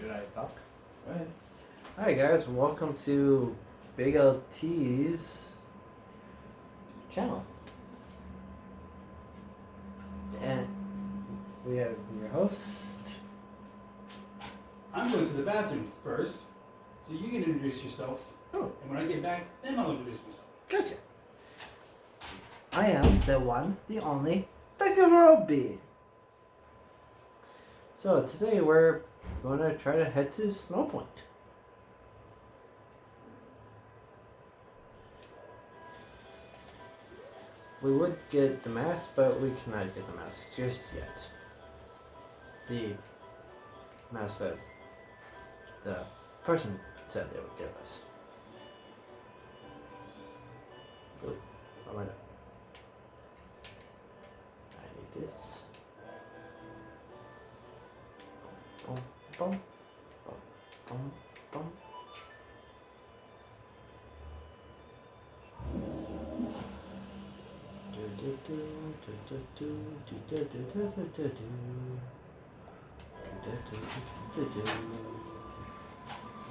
Should I talk? Go ahead. Hi guys, welcome to Big LT's channel. And we have your host. I'm going to the bathroom first, so you can introduce yourself. Oh, And when I get back, then I'll introduce myself. gotcha. I am the one, the only, DaGroby. So today we're going to try to head to Snow Point. We would get the mask, but we cannot get the mask just yet. The mask that the person said they would give us. Ooh, oh my God. I need this. Boom, boom, boom, boom, boom.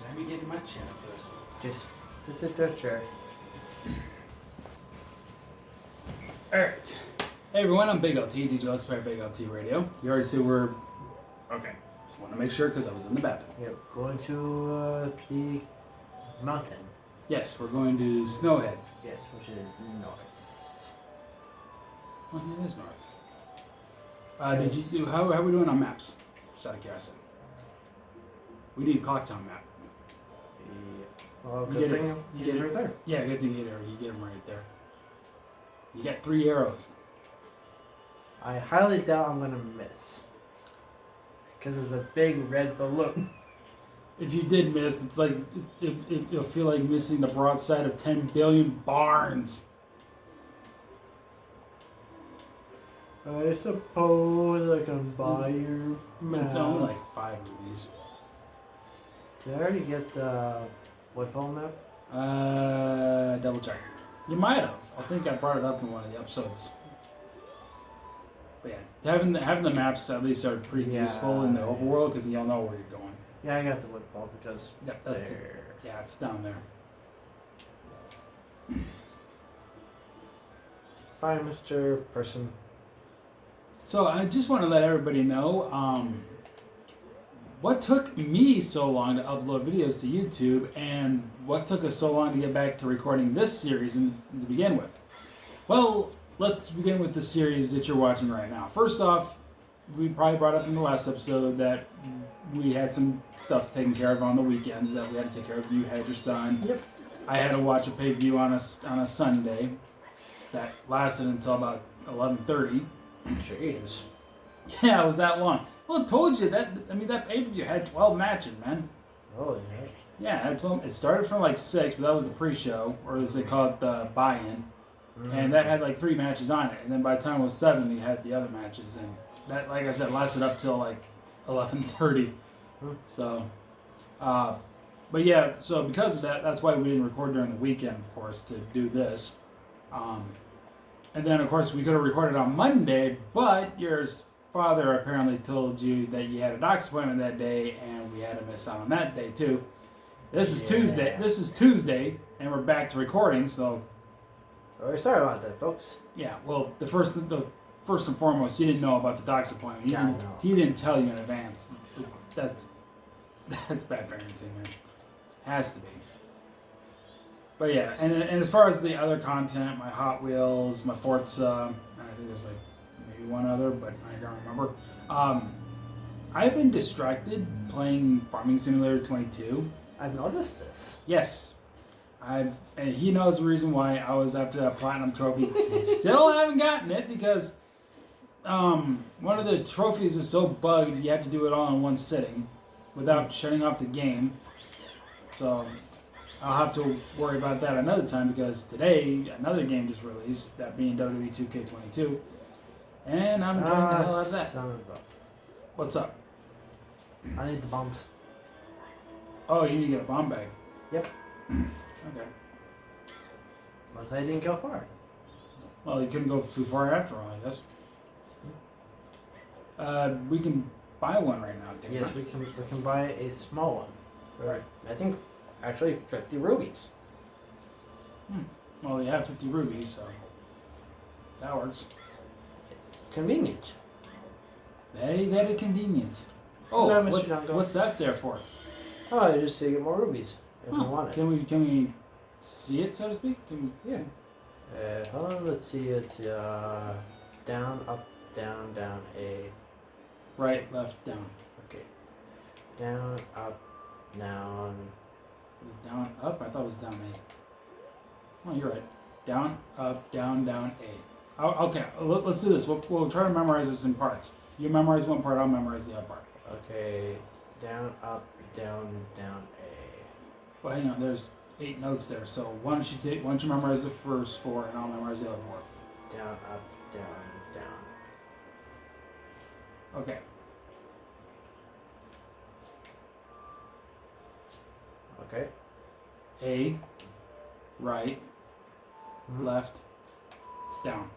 Let me get in my chair first. Just the chair. Alright. Hey everyone, I'm Big LT, DJ Let's Play Big LT Radio. You already see we're... Okay. Just want to make sure because I was in the bathroom. Yep, going to the mountain. Yes, we're going to Snowhead. Yes, which is north. Oh, yeah, it is north. Did you do... How are we doing on maps? Just out of curiosity. We need a clock town map. Yeah. Well, You good get thing it. you get it right there. Yeah, good thing you get them right there. You got 3 arrows. I highly doubt I'm gonna miss. Because it's a big red balloon. If you did miss, it's like you'll feel like missing the broadside of 10 billion barns. I suppose I can buy your map. It's only like 5 movies. Did I already get the Woodfall map? Double check. You might have. I think I brought it up in one of the episodes. But yeah, having the maps at least are pretty useful in the overworld because you'll know where you're going. Yeah, I got the Woodfall because Yep, that's there. yeah, it's down there. Bye, Mr. Person. So I just want to let everybody know what took me so long to upload videos to YouTube and what took us so long to get back to recording this series to begin with. Well, let's begin with the series that you're watching right now. First off, we probably brought up in the last episode that we had some stuff taken care of on the weekends that we had to take care of. You had your son. Yep. I had to watch a pay-per-view on a Sunday that lasted until about 11:30. Jeez. Yeah, it was that long. Well, I told you that. I mean, that pay-per-view had 12 matches, man. Oh, yeah. Yeah, it had 12. It started from like 6, but that was the pre-show, or as they call it, the buy-in. Mm-hmm. And that had like 3 matches on it. And then by the time it was 7, you had the other matches, and that, like I said, lasted up till like 11:30. So, but yeah, so because of that, that's why we didn't record during the weekend, of course, to do this. And then, of course, we could have recorded on Monday, but your father apparently told you that you had a doctor's appointment that day, and we had to miss out on that day too. This is Tuesday. This is Tuesday, and we're back to recording. So, Sorry about that, folks. yeah. Well, the first and foremost, you didn't know about the doctor's appointment. He didn't tell you in advance. That's bad parenting, man. Has to be. But yeah, and as far as the other content, my Hot Wheels, my Forza, I think there's like maybe one other, but I don't remember. I've been distracted playing Farming Simulator 22. I've noticed this. Yes. And he knows the reason why I was after that Platinum Trophy. Still haven't gotten it because one of the trophies is so bugged you have to do it all in one sitting without shutting off the game. So I'll have to worry about that another time because today another game just released, that being WWE 2K22, and I'm enjoying the hell out of that. What's up? I need the bombs. Oh, you need to get a bomb bag. Yep. Okay. But I didn't go far. Well, you couldn't go too far after all, I guess. We can buy one right now, Dick. Yes, we can buy a small one. Right. I think actually 50 rubies. Well, we have 50 rubies, so that works. Convenient. Very, very convenient. Hello, Oh, Mr. Dungo. what's that there for? Oh, just to get more rubies if you want it. Can we see it, so to speak? Can we? Yeah. Hold on, let's see. It's down, up, down, down, A. Right, left, down. Okay. Down, up, down. Down, up? I thought it was down A. Oh, you're right. Down, up, down, down, A. Oh, okay, let's do this. We'll try to memorize this in parts. You memorize one part, I'll memorize the other part. Okay. Down, up, down, down, A. Well, hang on. There's 8 notes there. So why don't you memorize the first 4, and I'll memorize the other 4. Down, up, down, down. Okay. Okay. A, right, Mhm. left, down.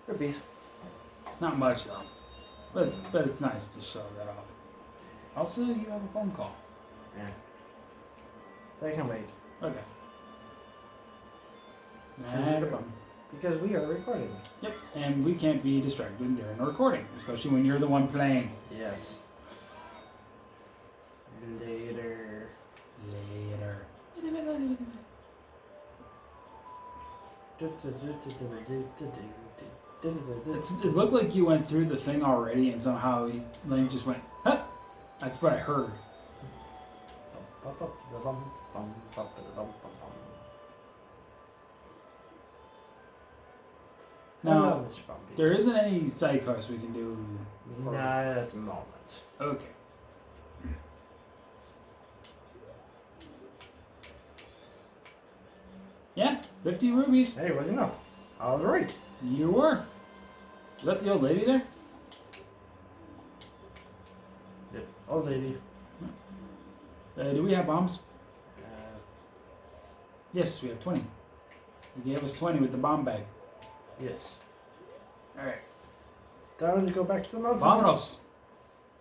Rupees. Not much though, but it's nice to show that off. Also, you have a phone call. Yeah. I can wait. Okay. Can we because we are recording. Yep, and we can't be distracted during a recording, especially when you're the one playing. Yes. Later. It looked like you went through the thing already, and somehow Lane just went, huh? That's what I heard. Now, there isn't any side quests we can do. Not at the moment. Okay. Yeah, 50 rubies. Hey, what do you know? I was right. You were. Is that the old lady there? Yep. Old lady. Do we have bombs? Uh, Yes, we have 20. You gave us 20 with the bomb bag. yes. Alright. Time to go back to the mountain. Vámonos.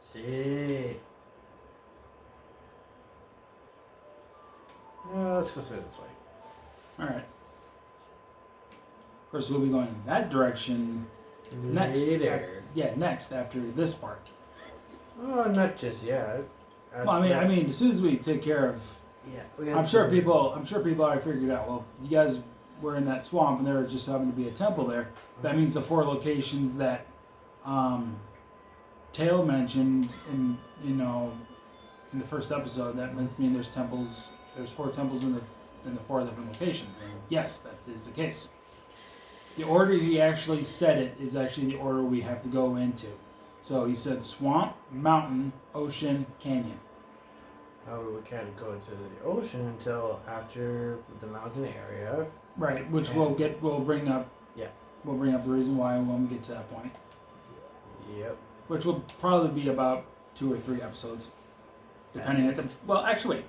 See. Let's go through this way. Alright. Of course, we'll be going in that direction next. Later. Next after this part. Oh, not just yet. Well, I mean, as soon as we take care of, yeah, I'm sure people already figured out. Well, if you guys were in that swamp and there just happened to be a temple there, that means the 4 locations that Tail mentioned in the first episode. That must mean there's temples. There's 4 temples in the 4 different locations, and yes, that is the case. The order he actually said it is actually the order we have to go into. So he said swamp, mountain, ocean, canyon. Oh, we can't go to the ocean until after the mountain area. Right, which we'll bring up. Yeah. We'll bring up the reason why when we get to that point. Yep. Which will probably be about 2 or 3 episodes, depending. Well, actually,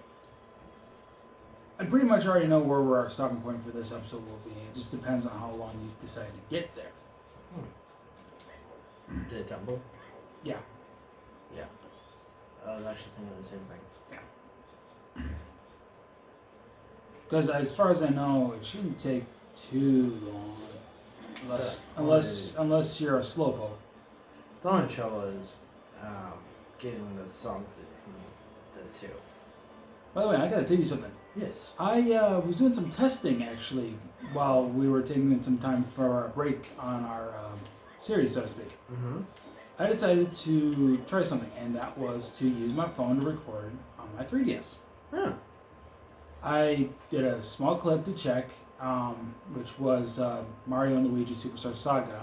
I pretty much already know where our stopping point for this episode will be. It just depends on how long you decide to get there. The temple? Yeah. Yeah. I was actually thinking the same thing. Because as far as I know, it shouldn't take too long, unless you're a slowpoke. The only trouble is getting the song between the 2. By the way, I gotta tell you something. Yes. I was doing some testing actually while we were taking some time for our break on our series, so to speak. Mm-hmm. I decided to try something, and that was to use my phone to record on my 3DS. Huh. I did a small clip to check, which was Mario and Luigi Superstar Saga,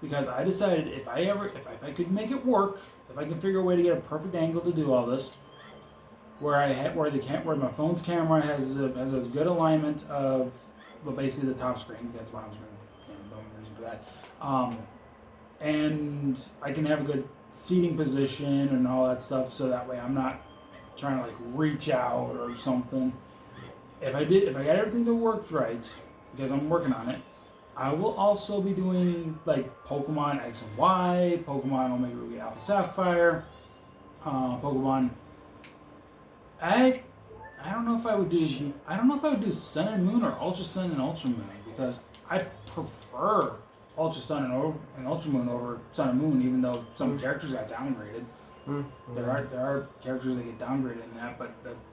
because I decided if I could make it work, if I could figure a way to get a perfect angle to do all this, where my phone's camera has a good alignment of, well, basically the top screen. That's why I was the only reason for that. And I can have a good seating position and all that stuff, so that way I'm not trying to like reach out or something. If I got everything to work right, because I'm working on it, I will also be doing like Pokemon X and Y, Pokemon Omega Ruby Alpha Sapphire, Pokemon. I don't know if I would do. I don't know if I would do Sun and Moon or Ultra Sun and Ultra Moon because I prefer Ultra Sun and Ultra Moon over Sun and Moon, even though some characters got downgraded. There are characters that get downgraded in that,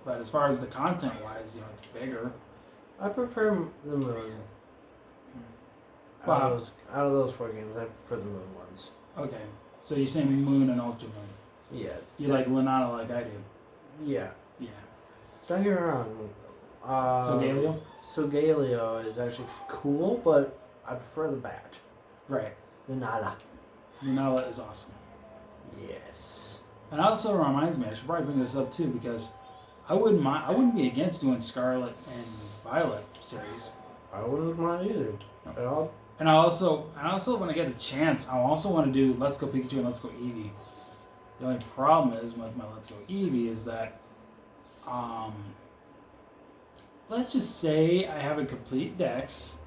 but as far as the content wise, it's bigger. I prefer the Moon. Wow. Out of those 4 games, I prefer the Moon ones. Okay, so you're saying Moon and Ultra Moon. Yeah. You like Lunana like I do. Yeah. Yeah. Don't get me wrong. Solgaleo is actually cool, but I prefer the bat. Right. Lunala. Lunala is awesome. Yes. And also reminds me, I should probably bring this up too because I wouldn't be against doing Scarlet and Violet series. I wouldn't mind either. At all. And I also when I get the chance, I also want to do Let's Go Pikachu and Let's Go Eevee. The only problem is with my Let's Go Eevee is that, let's just say I have a complete dex,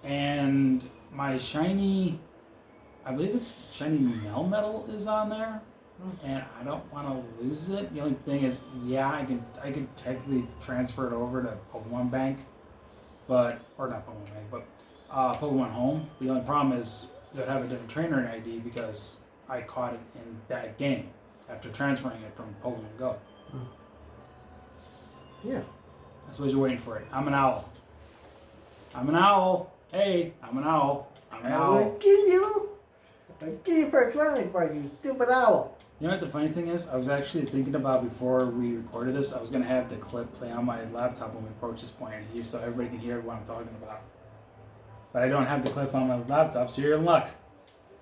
and my shiny, I believe it's shiny Melmetal is on there, and I don't want to lose it. The only thing is, yeah, I could technically transfer it over to Pokemon Bank, or not Pokemon Bank, but Pokemon Home. The only problem is it would have a different trainer ID because I caught it in that game after transferring it from Pokemon Go. Yeah. I suppose you're waiting for it. I'm an owl. Hey, I'm an owl. I will kill you. I'll kill you for a climbing part, you stupid owl. You know what the funny thing is? I was actually thinking about before we recorded this, I was going to have the clip play on my laptop when we approach this point here so everybody can hear what I'm talking about. But I don't have the clip on my laptop, so you're in luck.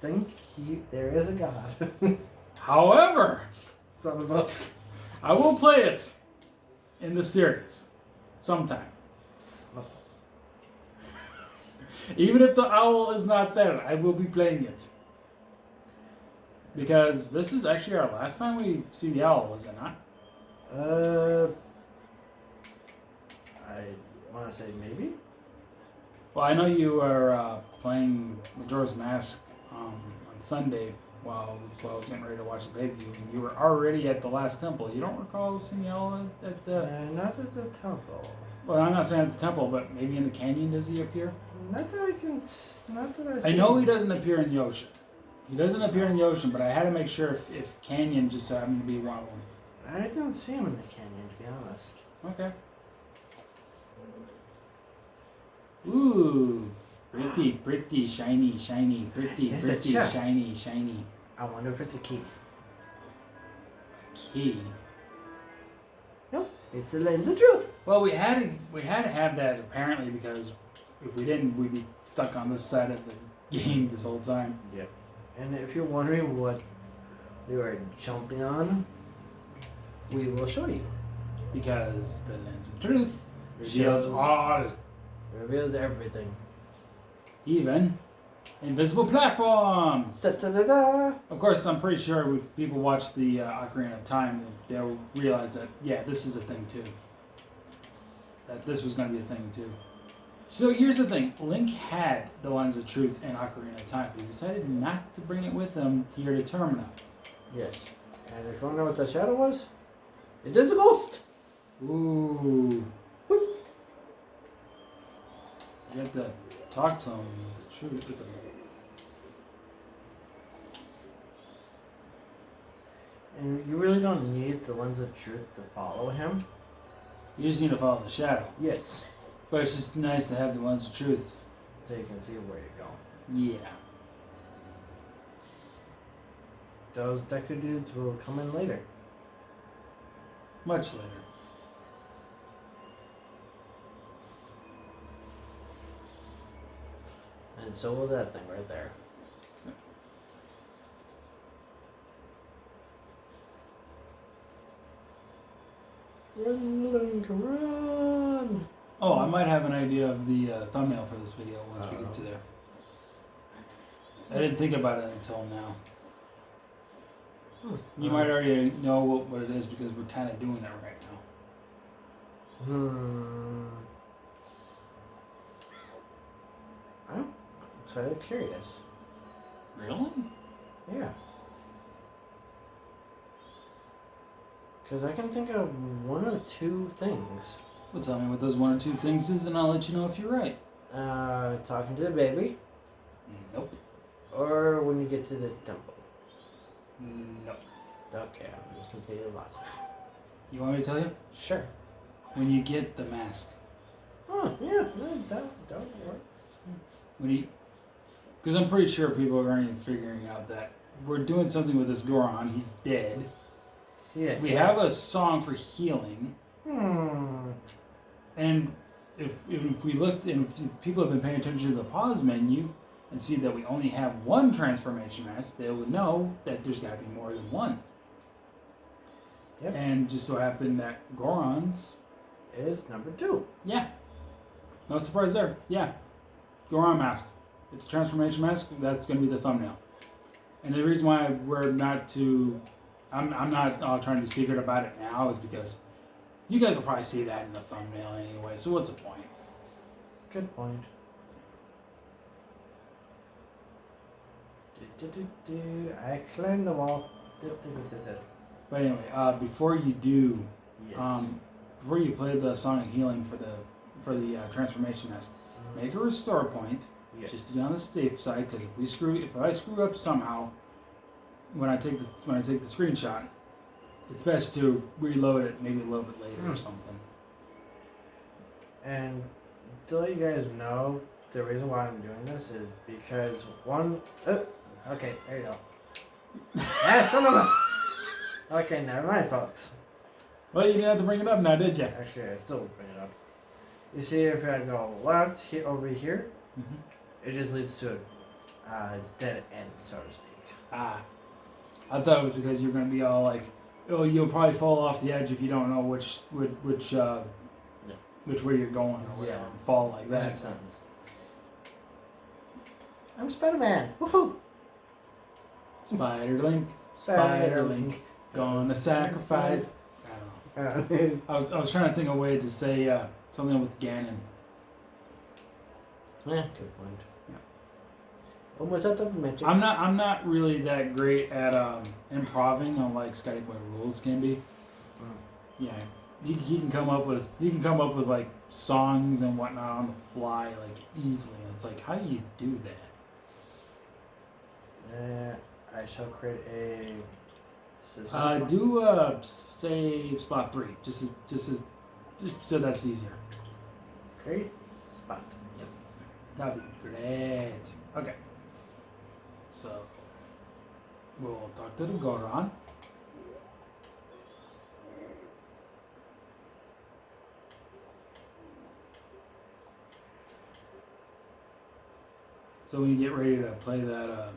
There is a God. However, Son of a... I will play it in the series sometime. Son of Even if the owl is not there, I will be playing it. Because this is actually our last time we see the owl, is it not? I want to say maybe. Well, I know you were playing Majora's Mask on Sunday while I was getting ready to watch the pay-per-view, and you were already at the last temple. You don't recall seeing the owl at the... Not at the temple. Well, I'm not saying at the temple, but maybe in the canyon does he appear? Not that I can... Not that I know he doesn't appear in the ocean. He doesn't appear in the ocean, but I had to make sure if canyon just happened to be one of them. I didn't see him in the canyon, to be honest. Okay. Ooh. Pretty, shiny, pretty, It's a pretty, chest. shiny. I wonder if it's a key. Key. Nope, it's the lens of truth. Well, we had to have that apparently because if we didn't, we'd be stuck on this side of the game this whole time. Yep. And if you're wondering what we were jumping on, we will show you. Because the lens of truth reveals all. Reveals everything. Even invisible platforms. Da, da, da, da. Of course, I'm pretty sure if people watch the Ocarina of Time, they'll realize that, yeah, this is a thing too. That this was going to be a thing too. So here's the thing. Link had the Lens of Truth in Ocarina of Time, but he decided not to bring it with him here to Termina. Yes. And if you want to know what that shadow was, it is a ghost. Ooh. You have to talk to him with the truth. And you really don't need the Lens of Truth to follow him. You just need to follow the shadow. Yes. But it's just nice to have the Lens of Truth. So you can see where you're going. Yeah. Those Deku dudes will come in later. Much later. And so will that thing right there. Run, Link, run! Oh, I might have an idea of the thumbnail for this video once we get to there. I didn't think about it until now. You might already know what it is because we're kind of doing it right now. So I'm curious. Really? Yeah. Because I can think of one or two things. Well, tell me what those one or two things is, and I'll let you know if you're right. Talking to the baby, Nope. or when you get to the temple. Nope. Okay, I'm completely lost. You want me to tell you? Sure. When you get the mask. Oh, yeah, no, that would work. When you... Because I'm pretty sure people are already figuring out that we're doing something with this Goron. He's dead. Yeah. We have a song for healing. And if we looked, and if people have been paying attention to the pause menu and see that we only have one transformation mask, they would know that there's got to be more than one. Yep. And just so happened that Goron's is number 2. Yeah. No surprise there. Yeah. Goron mask. It's a transformation mask. That's going to be the thumbnail. And the reason why we're not too... I'm not trying to be secret about it now is because you guys will probably see that in the thumbnail anyway. So what's the point? Good point. I climbed the wall. But anyway, before you do... Yes. Before you play the song of healing for the transformation mask, make a restore point, just to be on the safe side. Because if I screw up somehow, when I take the screenshot, it's best to reload it maybe a little bit later or something. And to let you guys know, the reason why I'm doing this is because okay, there you go. Ah, son of a. Okay, never mind, folks. Well, you didn't have to bring it up now, did you? Actually, I still bring it up. You see, if I go left here over here, it just leads to a dead end, so to speak. Ah, I thought it was because you're going to be all like, "Oh, you'll probably fall off the edge if you don't know which way you're going or whatever." Yeah. And fall like that. Makes sense. I'm Spider-Man. Woohoo! Spider-Link, Spider-Link, gonna sacrifice. I don't know. I was trying to think of a way to say something with Ganon. Yeah, good point. Yeah. Almost at the magic. I'm not really that great at improving on like Scotty Boy Rules can be. Yeah, he can come up with like songs and whatnot on the fly like easily. And it's like, how do you do that? I shall create a system. Do save slot 3 just so that's easier. Create spot. Yep, that'd be great. Okay, so we'll talk to the Goron. So when you get ready to play that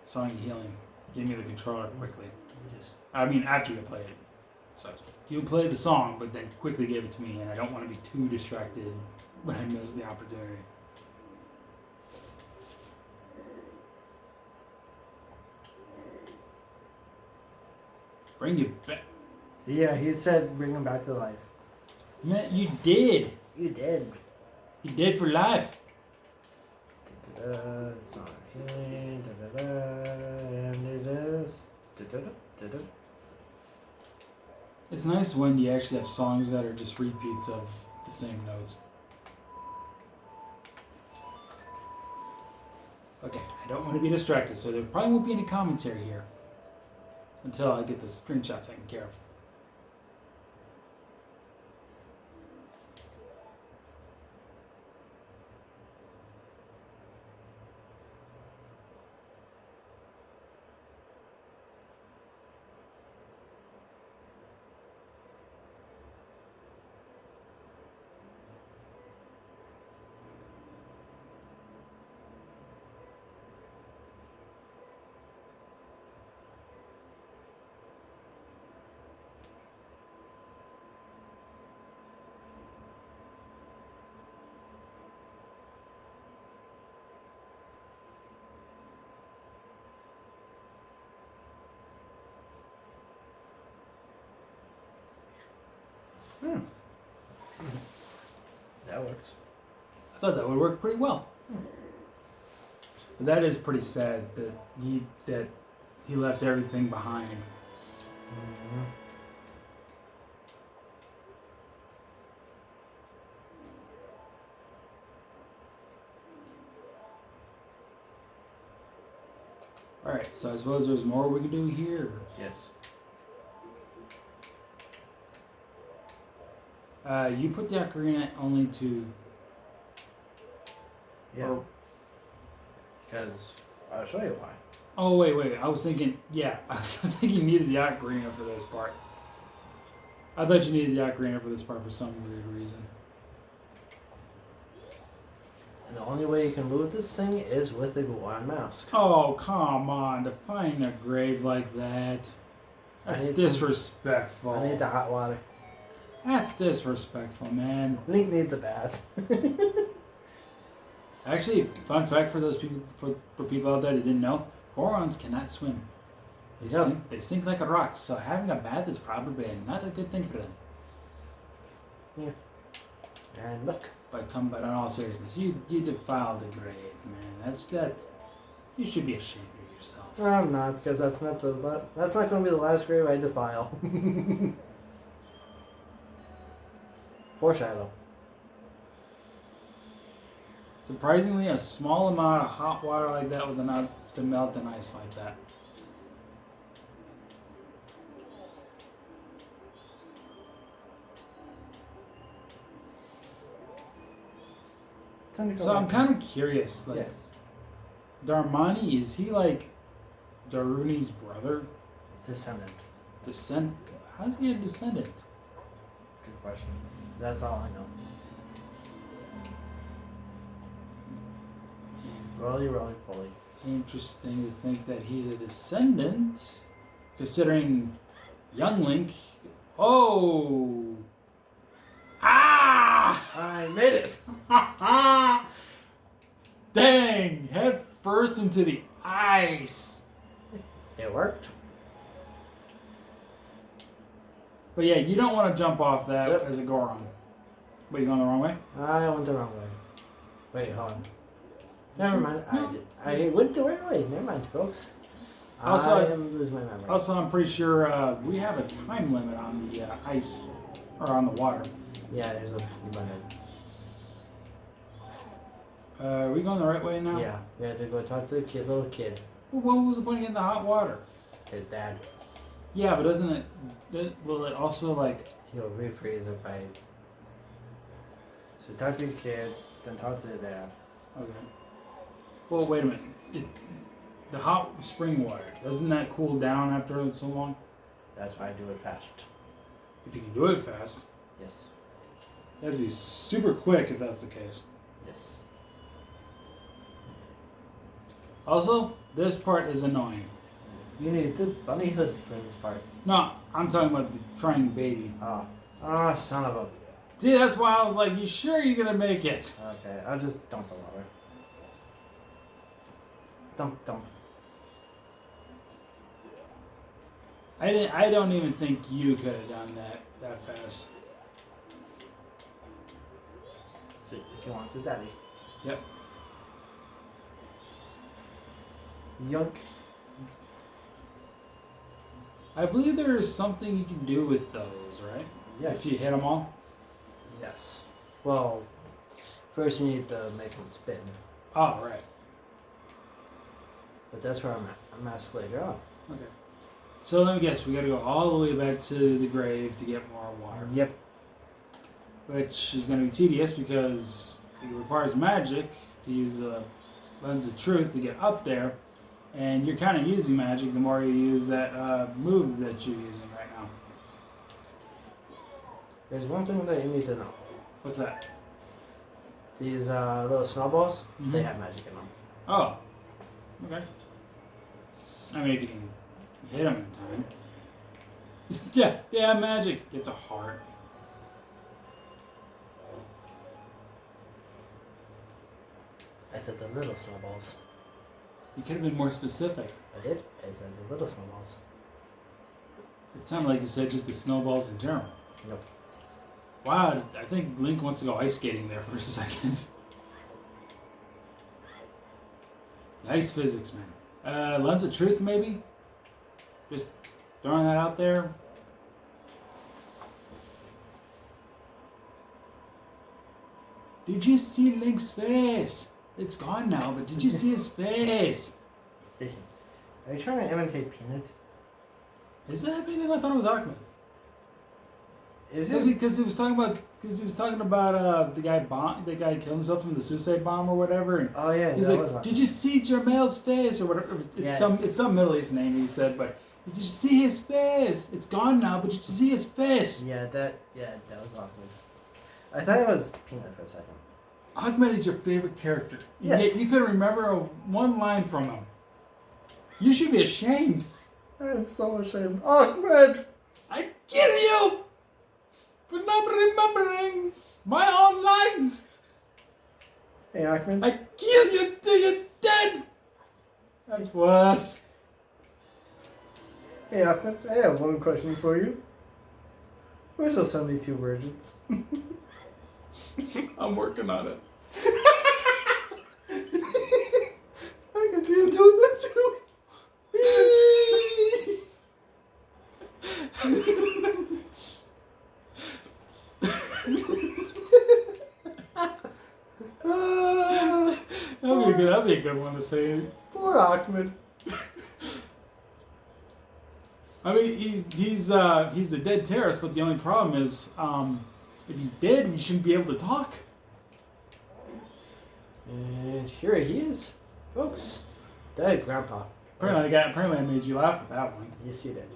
song of healing, give me the controller quickly. I mean, after you play it. So you play the song, but then quickly give it to me, and I don't want to be too distracted when I miss the opportunity. Bring you back. Yeah, he said bring him back to life. Man, you did. You did. You did for life. It's not healing. And it is. It's nice when you actually have songs that are just repeats of the same notes. Okay, I don't want to be distracted, so there probably won't be any commentary here until I get the screenshot taken care of. That works. I thought that would work pretty well. But that is pretty sad that he left everything behind. Mm-hmm. Alright, so I suppose there's more we can do here. Yes. You put the ocarina only to... Yeah. Or, Because I'll show you why. oh, wait. I was thinking... Yeah, I was thinking you needed the ocarina for this part. I thought you needed the ocarina for this part for some weird reason. And the only way you can move this thing is with a Goron mask. Oh, come on. To find a grave like that. That's disrespectful. I need the hot water. That's disrespectful, man. Link needs a bath. Actually, fun fact for those people, for people out there that didn't know, Gorons cannot swim. They sink like a rock, so having a bath is probably not a good thing for them. Yeah. And look. But in all seriousness, you defiled the grave, man. That's you should be ashamed of yourself. No, I'm not, because that's not going to be the last grave I defile. Foreshadow. Surprisingly, a small amount of hot water like that was enough to melt an ice like that. So I'm kind of curious, like, yes. Darmani, is he like Daruni's brother? Descendant. How's he a descendant? Good question. That's all I know. Roly, poly. Interesting to think that he's a descendant, considering young Link. Oh! Ah! I made it! Dang! Head first into the ice! It worked. But yeah, you don't want to jump off that Yep. as a Goron. Wait, you going the wrong way? I went the wrong way. Wait, hold on. Never mind. I went the right way. Never mind, folks. Also, I am losing my memory. Also, I'm pretty sure we have a time limit on the ice, or on the water. Yeah, there's a limit. Are we going the right way now? Yeah, we had to go talk to the little kid. Well, what was the point of getting the hot water? His dad. Yeah, but doesn't it, will it also like... He'll rephrase it by... So talk to the kid, then talk to the dad. Okay. Well, wait a minute. The hot spring water, doesn't that cool down after so long? That's why I do it fast. If you can do it fast. Yes. You have to be super quick if that's the case. Yes. Also, this part is annoying. You need the bunny hood for this part. No, I'm talking about the crying baby. Oh. Oh, son of a... See, that's why I was like, you sure you're going to make it? Okay, I'll just dump the water. Dump. I don't even think you could have done that fast. See, he wants his daddy. Yep. Yoink. I believe there is something you can do with those, right? Yes. If you hit them all? Yes. Well, first you need to make him spin. Oh, right. But that's where I'm at. I'm asked later on. Okay. So let me guess, we gotta go all the way back to the grave to get more water. Yep. Which is gonna be tedious because it requires magic to use the lens of truth to get up there. And you're kind of using magic the more you use that move that you're using right now. There's one thing that you need to know. What's that? These little snowballs, Mhm. they have magic in them. Oh. Okay. I mean, if you can hit them in time. Yeah, magic. It's a heart. I said the little snowballs. You could have been more specific. I did. I said the little snowballs. It sounded like you said just the snowballs in general. Nope. Wow, I think Link wants to go ice skating there for a second. Nice physics, man. Lens of Truth, maybe? Just throwing that out there. Did you see Link's face? It's gone now, but did you see his face? Are you trying to imitate Peanut? Is that Peanut? I thought it was Ahmed. Is it? Because he was talking about the guy killed himself from the suicide bomb or whatever. And Oh yeah, he's that like, was did you see Jermel's face or whatever? It's some Middle East name he said, but did you see his face? It's gone now, but did you see his face? Yeah, that was awkward. I thought it was Peanut for a second. Ahmed is your favorite character. Yes. You could remember one line from him. You should be ashamed. I am so ashamed. Ahmed! I kill you for not remembering my own lines. Hey, Ahmed. I kill you till you're dead. That's worse. Hey, Ahmed. I have one question for you. Where's those 72 virgins? I'm working on it. I can see you doing that too. That'd be a good one to say. Poor Ahmed. I mean, he's the dead terrorist, but the only problem is, if he's dead, we shouldn't be able to talk. And here he is, folks. Dead Grandpa. Apparently, I made you laugh with that one. Yes, you did.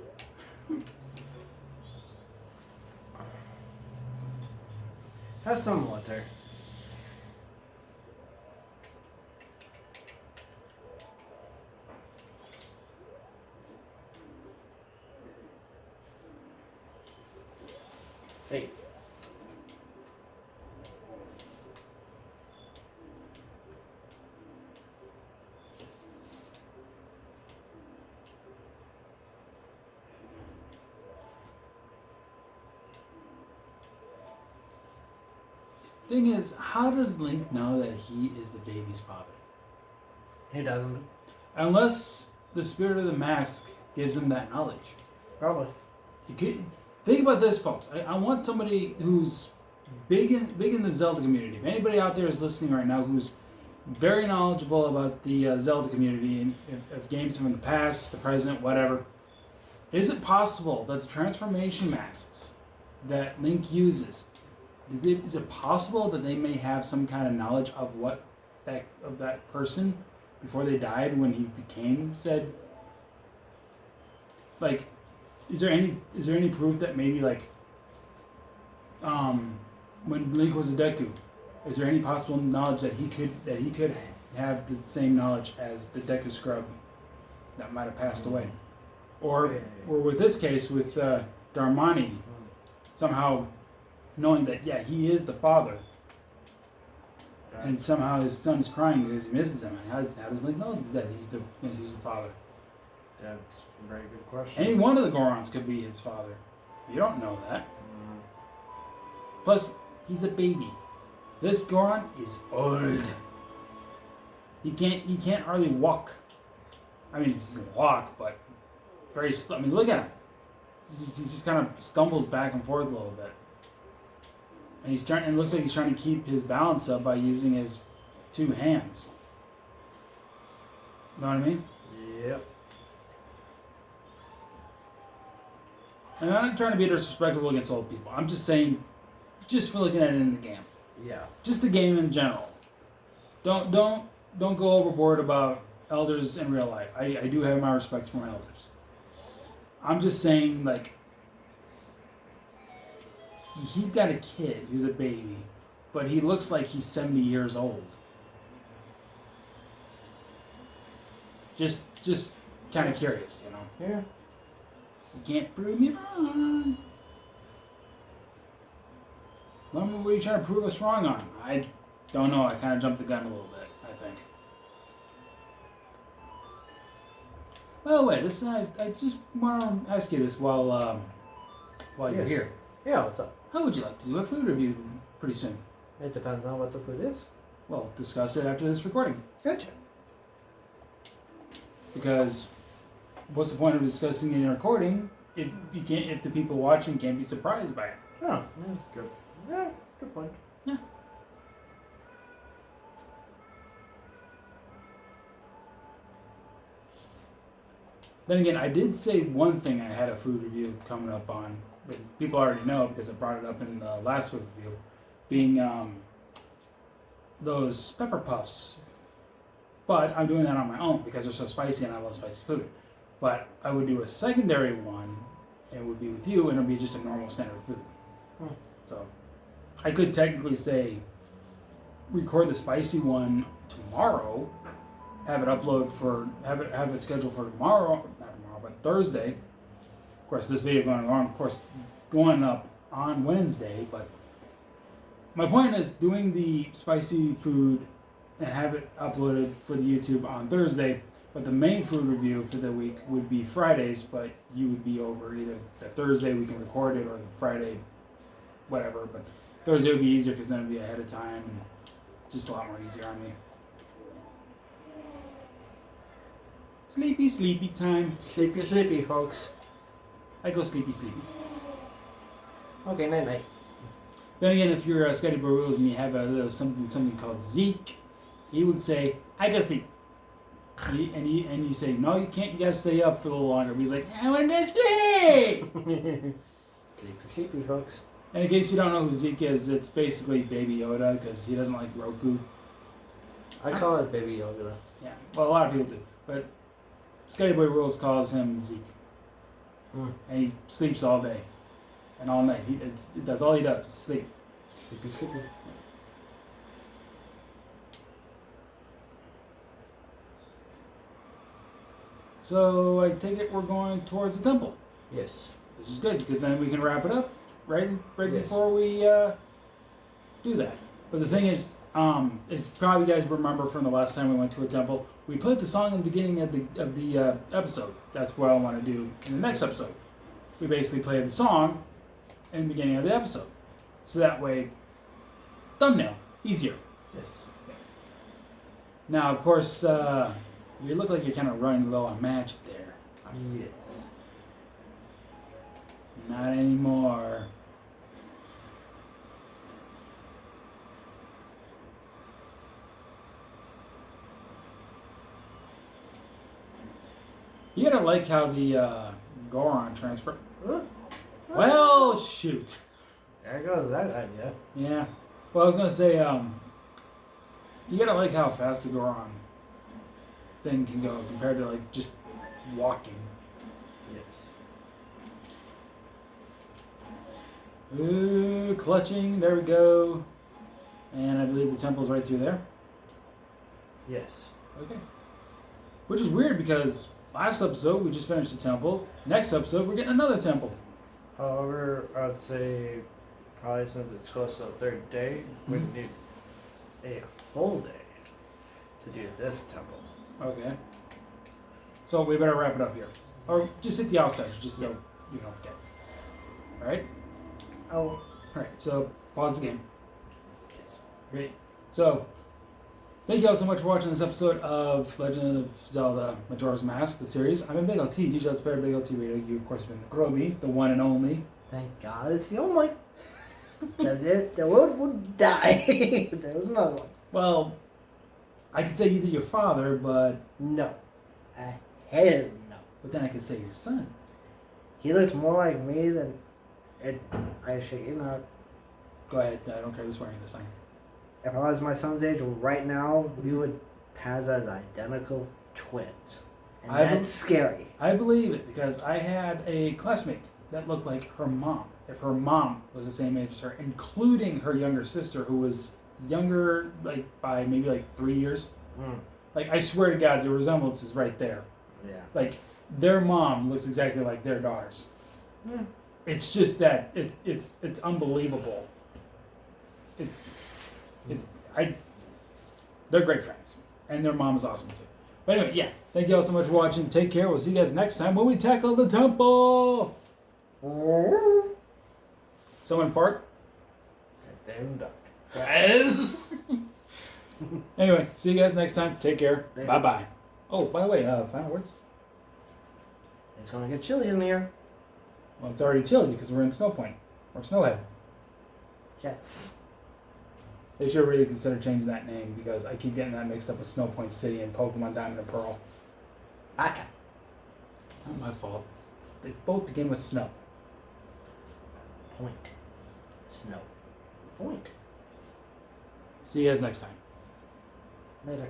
Have some water. Hey. Thing is, how does Link know that he is the baby's father? He doesn't. Unless the spirit of the mask gives him that knowledge. Probably. Think about this, folks. I want somebody who's big in the Zelda community. If anybody out there is listening right now who's very knowledgeable about the Zelda community and of games from the past, the present, whatever, is it possible that the transformation masks that Link uses, is it possible that they may have some kind of knowledge of that person before they died when he became said? Like, is there any proof that maybe when Link was a Deku, is there any possible knowledge that he could have the same knowledge as the Deku scrub that might have passed away, or with this case with Darmani, somehow knowing that he is the father, and somehow his son's crying because he misses him. How does Link know that he's the father? That's a very good question. Any one of the Gorons could be his father. You don't know that. Plus, he's a baby. This Goron is old. He can't hardly walk. I mean, he can walk, but very slow. I mean, look at him. He just kind of stumbles back and forth a little bit. And it looks like he's trying to keep his balance up by using his two hands. Know what I mean? Yep. And I'm not trying to be disrespectful against old people. I'm just saying, just for looking at it in the game. Yeah. Just the game in general. Don't go overboard about elders in real life. I do have my respect for my elders. I'm just saying, like, he's got a kid who's a baby, but he looks like he's 70 years old. Just kind of curious, you know? Yeah. You can't prove me wrong. What are you trying to prove us wrong on? I don't know. I kind of jumped the gun a little bit, I think. By the way, I just want to ask you this while you're here. Yeah, what's up? How would you like to do a food review pretty soon? It depends on what the food is. Well, discuss it after this recording. Gotcha. because what's the point of discussing it and recording if you can't, if the people watching can't be surprised by it? Oh, yeah, good. Yeah, good point. Yeah. Then again, I did say one thing I had a food review coming up on, but people already know because I brought it up in the last food review, being those pepper puffs. But I'm doing that on my own because they're so spicy and I love spicy food. But I would do a secondary one, and it would be with you, and it would be just a normal standard food. So I could technically say record the spicy one tomorrow, have it upload for have it scheduled for tomorrow, not tomorrow, but Thursday. Of course, this video going up on Wednesday. But my point is doing the spicy food and have it uploaded for the YouTube on Thursday. But the main food review for the week would be Fridays, but you would be over either the Thursday we can record it or the Friday, whatever. But Thursday would be easier because then it would be ahead of time and just a lot more easier on me. Sleepy, sleepy time. Sleepy, sleepy, folks. I go sleepy, sleepy. Okay, night, night. Then again, if you're Scotty Boy Rules and you have a little something called Zeke, he would say, "I go sleep." And you say, "No, you can't. You gotta stay up for a little longer." But he's like, "I want to sleep." Sleepy, sleepy, folks. And in case you don't know who Zeke is, it's basically Baby Yoda because he doesn't like Roku. I call it Baby Yoda. Yeah, well, a lot of people do, but Scotty Boy Rules calls him Zeke, and he sleeps all day and all night. That's all he does is sleep. Sleepy, sleepy. So I take it we're going towards the temple. Yes. Which is good because then we can wrap it up right Yes. before we do that. But the thing is, it's probably you guys remember from the last time we went to a temple, we played the song in the beginning of the episode. That's what I want to do in the next episode. We basically play the song in the beginning of the episode, so that way, thumbnail easier. Yes. Now, of course, you look like you're kind of running low on magic there. Yes. Not anymore. You gotta like how the Goron transfer. Well, shoot. There goes that idea. Yeah. Well, I was gonna say, you gotta like how fast the Goron thing can go compared to like just walking. Yes. Ooh, clutching. There we go. And I believe the temple's right through there. Yes. Okay. Which is weird because last episode we just finished the temple. Next episode we're getting another temple. However, I'd say probably since it's close to the third day, we need a full day to do this temple. Okay. So we better wrap it up here. Or just hit the outside just so you don't forget. Alright? Oh. Alright, so pause the game. Yes. Great. So, thank you all so much for watching this episode of Legend of Zelda Majora's Mask, the series. I'm in Big LT, DJ Let's Play Big LT Radio. You, of course, have been the DaGroby, the one and only. Thank God it's the only. That's it. The world would die. There was another one. Well, I could say either your father, but... No. Hell no. But then I could say your son. He looks more like me than... Actually, you know... Go ahead, I don't care the swearing this time. If I was my son's age right now, we would pass as identical twins. And that's scary. I believe it because I had a classmate that looked like her mom. If her mom was the same age as her, including her younger sister who was younger like by maybe like 3 years. Like I swear to God, the resemblance is right there. Yeah. Like their mom looks exactly like their daughters. It's just that it's unbelievable. They're great friends, and their mom is awesome too. But anyway, yeah, thank you all so much for watching. Take care. We'll see you guys next time when we tackle the temple. Someone fart? That damn duck. Yes. Anyway, see you guys next time. Take care. Bye bye. Oh, by the way, final words. It's gonna get chilly in here. Well, it's already chilly because we're in Snow Point or Snowhead. Yes. They should really consider changing that name because I keep getting that mixed up with Snow Point City and Pokemon Diamond and Pearl. Okay. Not my fault. They both begin with snow. Point. Snow. Point. See you guys next time. Later.